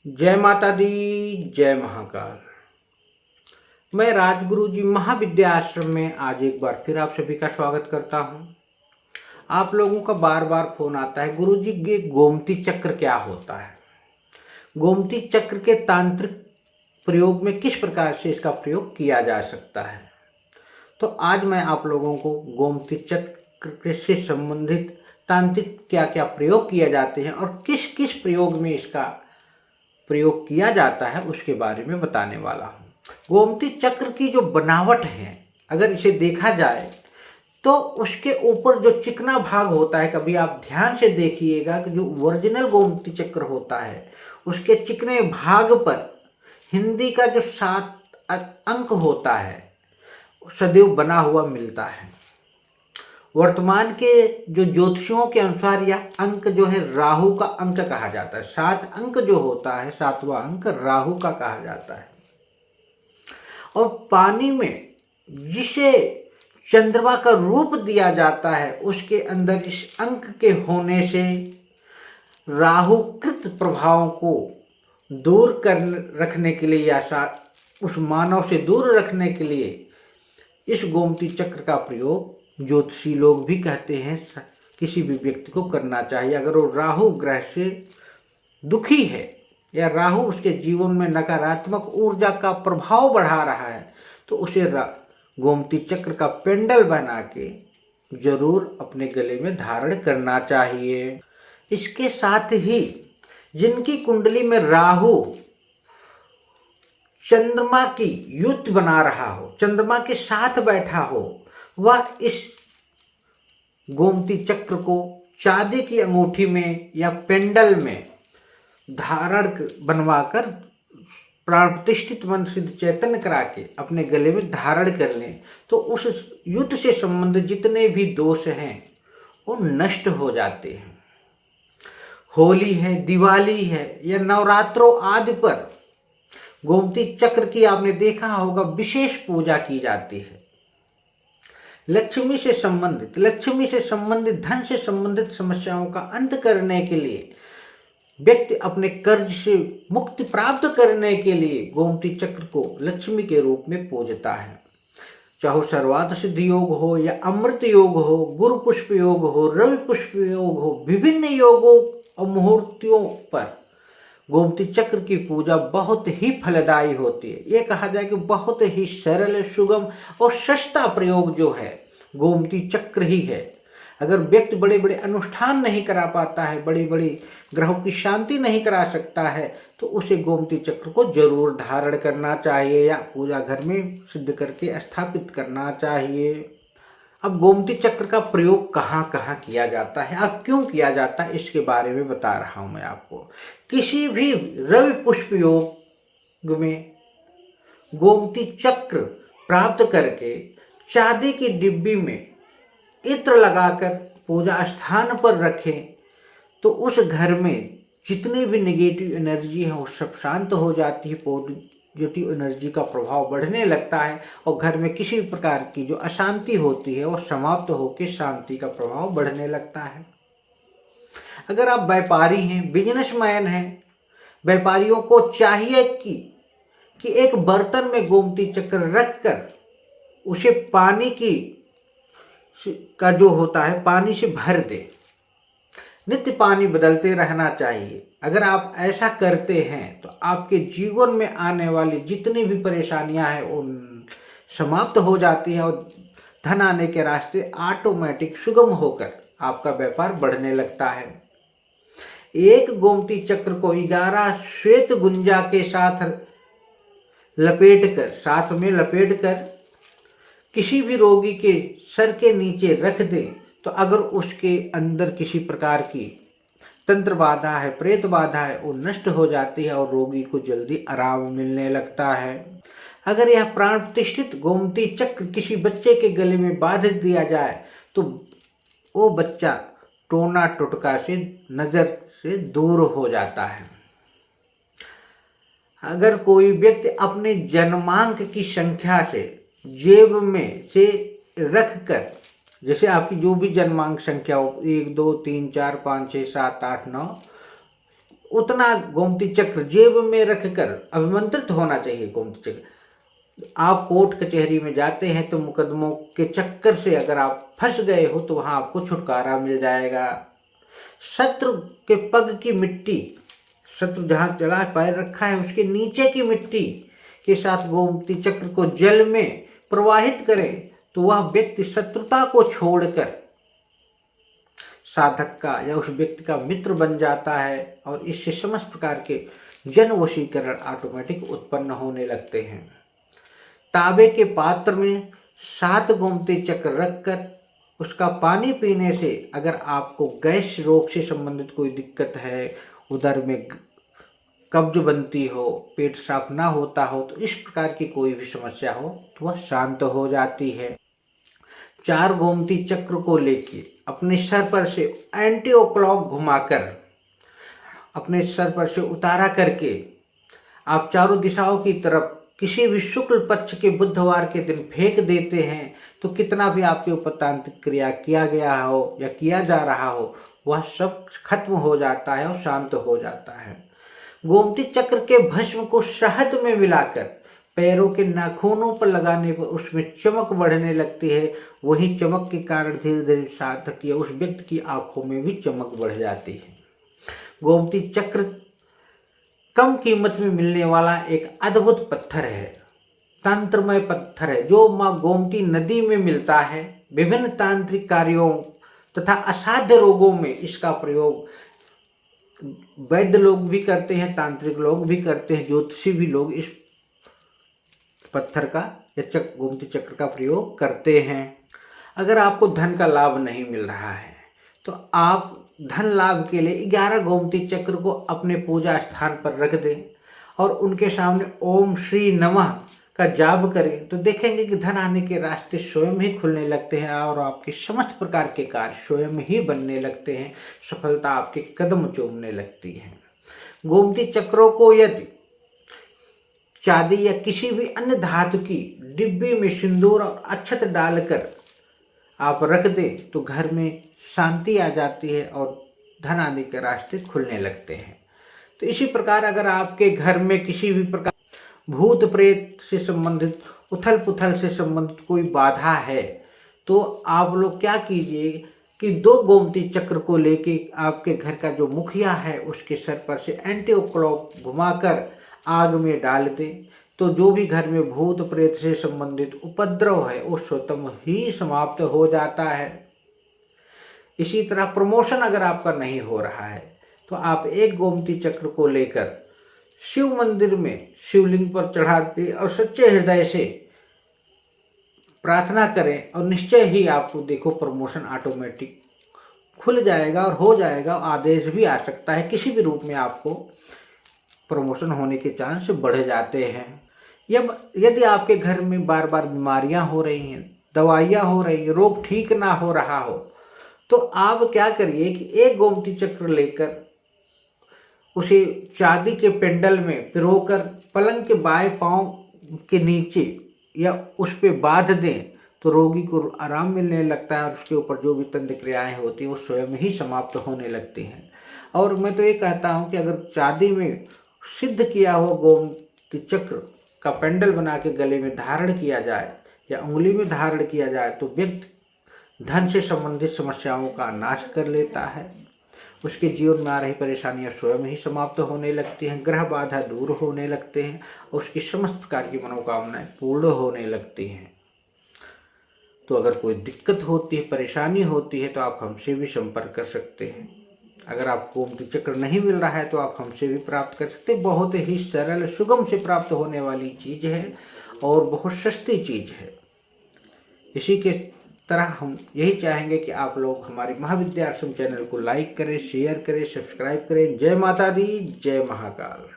जय माता दी, जय महाकाल। मैं राजगुरु जी महाविद्या आश्रम में आज एक बार फिर आप सभी का स्वागत करता हूं। आप लोगों का बार बार फोन आता है, गुरु जी ये गोमती चक्र क्या होता है, गोमती चक्र के तांत्रिक प्रयोग में किस प्रकार से इसका प्रयोग किया जा सकता है। तो आज मैं आप लोगों को गोमती चक्र से संबंधित तांत्रिक क्या क्या प्रयोग किए जाते हैं और किस किस प्रयोग में इसका प्रयोग किया जाता है उसके बारे में बताने वाला हूँ। गोमती चक्र की जो बनावट है, अगर इसे देखा जाए तो उसके ऊपर जो चिकना भाग होता है, कभी आप ध्यान से देखिएगा कि जो ओरिजिनल गोमती चक्र होता है उसके चिकने भाग पर हिंदी का जो 7 अंक होता है सदैव बना हुआ मिलता है। वर्तमान के जो ज्योतिषियों के अनुसार यह अंक जो है राहु का अंक कहा जाता है। 7 अंक जो होता है, 7वां अंक राहु का कहा जाता है। और पानी में जिसे चंद्रमा का रूप दिया जाता है उसके अंदर इस अंक के होने से राहुकृत प्रभावों को दूर कर रखने के लिए या उस मानव से दूर रखने के लिए इस गोमती चक्र का प्रयोग ज्योतिषी लोग भी कहते हैं किसी भी व्यक्ति को करना चाहिए। अगर वो राहु ग्रह से दुखी है या राहु उसके जीवन में नकारात्मक ऊर्जा का प्रभाव बढ़ा रहा है तो उसे गोमती चक्र का पेंडल बना के जरूर अपने गले में धारण करना चाहिए। इसके साथ ही जिनकी कुंडली में राहु चंद्रमा की युति बना रहा हो, चंद्रमा के साथ बैठा हो, वह इस गोमती चक्र को चांदी की अंगूठी में या पेंडल में धारण बनवाकर प्राण प्रतिष्ठित मन सिद्ध चैतन्य करा के अपने गले में धारण कर लें तो उस युद्ध से संबंधित जितने भी दोष हैं वो नष्ट हो जाते हैं। होली है, दिवाली है या नवरात्रों आदि पर गोमती चक्र की आपने देखा होगा विशेष पूजा की जाती है। लक्ष्मी से संबंधित धन से संबंधित समस्याओं का अंत करने के लिए, व्यक्ति अपने कर्ज से मुक्ति प्राप्त करने के लिए गोमती चक्र को लक्ष्मी के रूप में पूजता है। चाहे सर्वार्थ सिद्धि योग हो या अमृत योग हो, गुरु पुष्प योग हो, रवि पुष्प योग हो, विभिन्न योगों और मुहूर्तियों पर गोमती चक्र की पूजा बहुत ही फलदायी होती है। ये कहा जाए कि बहुत ही सरल, सुगम और सस्ता प्रयोग जो है गोमती चक्र ही है। अगर व्यक्ति बड़े बड़े अनुष्ठान नहीं करा पाता है, बड़ी बड़ी ग्रहों की शांति नहीं करा सकता है तो उसे गोमती चक्र को जरूर धारण करना चाहिए या पूजा घर में सिद्ध करके स्थापित करना चाहिए। अब गोमती चक्र का प्रयोग कहाँ कहाँ किया जाता है, अब क्यों किया जाता है, इसके बारे में बता रहा हूँ मैं आपको। किसी भी रवि पुष्प योग में गोमती चक्र प्राप्त करके चांदी की डिब्बी में इत्र लगाकर पूजा स्थान पर रखें तो उस घर में जितनी भी नेगेटिव एनर्जी है वो सब शांत हो जाती है, पॉजिटिव एनर्जी का प्रभाव बढ़ने लगता है और घर में किसी भी प्रकार की जो अशांति होती है वो समाप्त होकर शांति का प्रभाव बढ़ने लगता है। अगर आप व्यापारी हैं, बिजनेसमैन हैं, व्यापारियों को चाहिए कि एक बर्तन में गोमती चक्र रखकर उसे पानी का जो होता है पानी से भर दे, नित्य पानी बदलते रहना चाहिए। अगर आप ऐसा करते हैं तो आपके जीवन में आने वाली जितनी भी परेशानियां हैं वो समाप्त हो जाती है और धन आने के रास्ते ऑटोमेटिक सुगम होकर आपका व्यापार बढ़ने लगता है। एक गोमती चक्र को 11 श्वेत गुंजा के साथ लपेट कर किसी भी रोगी के सर के नीचे रख दें तो अगर उसके अंदर किसी प्रकार की तंत्र बाधा है, प्रेत बाधा है, वो नष्ट हो जाती है और रोगी को जल्दी आराम मिलने लगता है। अगर यह प्राण प्रतिष्ठित गोमती चक्र किसी बच्चे के गले में बांध दिया जाए तो वो बच्चा टोना टोटका से नजर से दूर हो जाता है। अगर कोई व्यक्ति अपने जन्मांक की संख्या से जेब में से रख कर, जैसे आपकी जो भी जन्मांक संख्या हो 1 2 3 4 5 6 7 8 9, उतना गोमती चक्र जेब में रखकर अभिमंत्रित होना चाहिए। गोमती चक्र, आप कोर्ट कचहरी में जाते हैं तो मुकदमों के चक्कर से अगर आप फंस गए हो तो वहाँ आपको छुटकारा मिल जाएगा। शत्रु के पग की मिट्टी, शत्रु जहाँ चला पैर रखा है उसके नीचे की मिट्टी के साथ गोमती चक्र को जल में प्रवाहित करें तो वह व्यक्ति शत्रुता को छोड़कर साधक का या उस व्यक्ति का मित्र बन जाता है और इससे समस्त प्रकार के जन वशीकरण ऑटोमेटिक उत्पन्न होने लगते हैं। तांबे के पात्र में 7 गोमती चक्र रखकर उसका पानी पीने से अगर आपको गैस रोग से संबंधित कोई दिक्कत है, उदर में कब्ज बनती हो, पेट साफ ना होता हो, तो इस प्रकार की कोई भी समस्या हो तो वह शांत हो जाती है। 4 गोमती चक्र को लेके अपने सर पर से एंटी क्लॉक घुमाकर अपने सर पर से उतारा करके आप चारों दिशाओं की तरफ किसी भी शुक्ल पक्ष के बुधवार के दिन फेंक देते हैं तो कितना भी आपके ऊपर तांत्रिक क्रिया किया गया हो या किया जा रहा हो वह सब खत्म हो जाता है और शांत हो जाता है। गोमती चक्र के भस्म को शहद में मिलाकर पैरों के नाखूनों पर लगाने पर उसमें चमक बढ़ने लगती है। वही चमक के कारण धीरे धीरे साधक या उस व्यक्ति की आंखों में भी चमक बढ़ जाती है। गोमती चक्र कम कीमत में मिलने वाला एक अद्भुत पत्थर है, तंत्रमय पत्थर है जो माँ गोमती नदी में मिलता है। विभिन्न तांत्रिक कार्यों तथा असाध्य रोगों में इसका प्रयोग वैद्य लोग भी करते हैं, तांत्रिक लोग भी करते हैं, ज्योतिषी भी लोग इस पत्थर का या गोमती चक्र का प्रयोग करते हैं। अगर आपको धन का लाभ नहीं मिल रहा है तो आप धन लाभ के लिए 11 गोमती चक्र को अपने पूजा स्थान पर रख दें और उनके सामने ओम श्री नमः का जाप करें तो देखेंगे कि धन आने के रास्ते स्वयं ही खुलने लगते हैं और आपके समस्त प्रकार के कार्य स्वयं ही बनने लगते हैं। सफलता आपके कदम चूमने लगती है। गोमती चक्रों को यदि चांदी या किसी भी अन्य धातु की डिब्बी में सिंदूर और अक्षत डालकर आप रख दें तो घर में शांति आ जाती है और धन आने के रास्ते खुलने लगते हैं। तो इसी प्रकार अगर आपके घर में किसी भी प्रकार भूत प्रेत से संबंधित, उथल पुथल से संबंधित कोई बाधा है तो आप लोग क्या कीजिए कि 2 गोमती चक्र को लेके आपके घर का जो मुखिया है उसके सर पर से एंटी क्लॉक घुमाकर आग में डाल दें तो जो भी घर में भूत प्रेत से संबंधित उपद्रव है वो स्वतः ही समाप्त हो जाता है। इसी तरह प्रमोशन अगर आपका नहीं हो रहा है तो आप एक गोमती चक्र को लेकर शिव मंदिर में शिवलिंग पर चढ़ा दें और सच्चे हृदय से प्रार्थना करें और निश्चय ही आपको देखो प्रमोशन ऑटोमेटिक खुल जाएगा और हो जाएगा। आदेश भी आ सकता है, किसी भी रूप में आपको प्रमोशन होने के चांस बढ़ जाते हैं। यदि आपके घर में बार बार बीमारियां हो रही हैं, दवाइयां हो रही हैं, रोग ठीक ना हो रहा हो तो आप क्या करिए कि एक गोमती चक्र लेकर उसे चांदी के पेंडल में पिरोकर पलंग के बाएं पांव के नीचे या उस पे बांध दें तो रोगी को आराम मिलने लगता है और उसके ऊपर जो भी तंत्र क्रियाएं होती हैं वो स्वयं ही समाप्त होने लगती हैं। और मैं तो ये कहता हूँ कि अगर चांदी में सिद्ध किया हुआ गोमती चक्र का पेंडल बना के गले में धारण किया जाए या उंगली में धारण किया जाए तो व्यक्ति धन से संबंधित समस्याओं का नाश कर लेता है। उसके जीवन में आ रही परेशानियां स्वयं ही समाप्त होने लगती हैं, ग्रह बाधा दूर होने लगते हैं और उसकी समस्त प्रकार की मनोकामनाएं पूर्ण होने लगती हैं। तो अगर कोई दिक्कत होती है, परेशानी होती है तो आप हमसे भी संपर्क कर सकते हैं। अगर आपको गोमती चक्र नहीं मिल रहा है तो आप हमसे भी प्राप्त कर सकते हैं। बहुत ही सरल सुगम से प्राप्त होने वाली चीज़ है और बहुत सस्ती चीज़ है। इसी के तरह हम यही चाहेंगे कि आप लोग हमारी महाविद्या आश्रम चैनल को लाइक करें, शेयर करें, सब्सक्राइब करें। जय माता दी, जय महाकाल।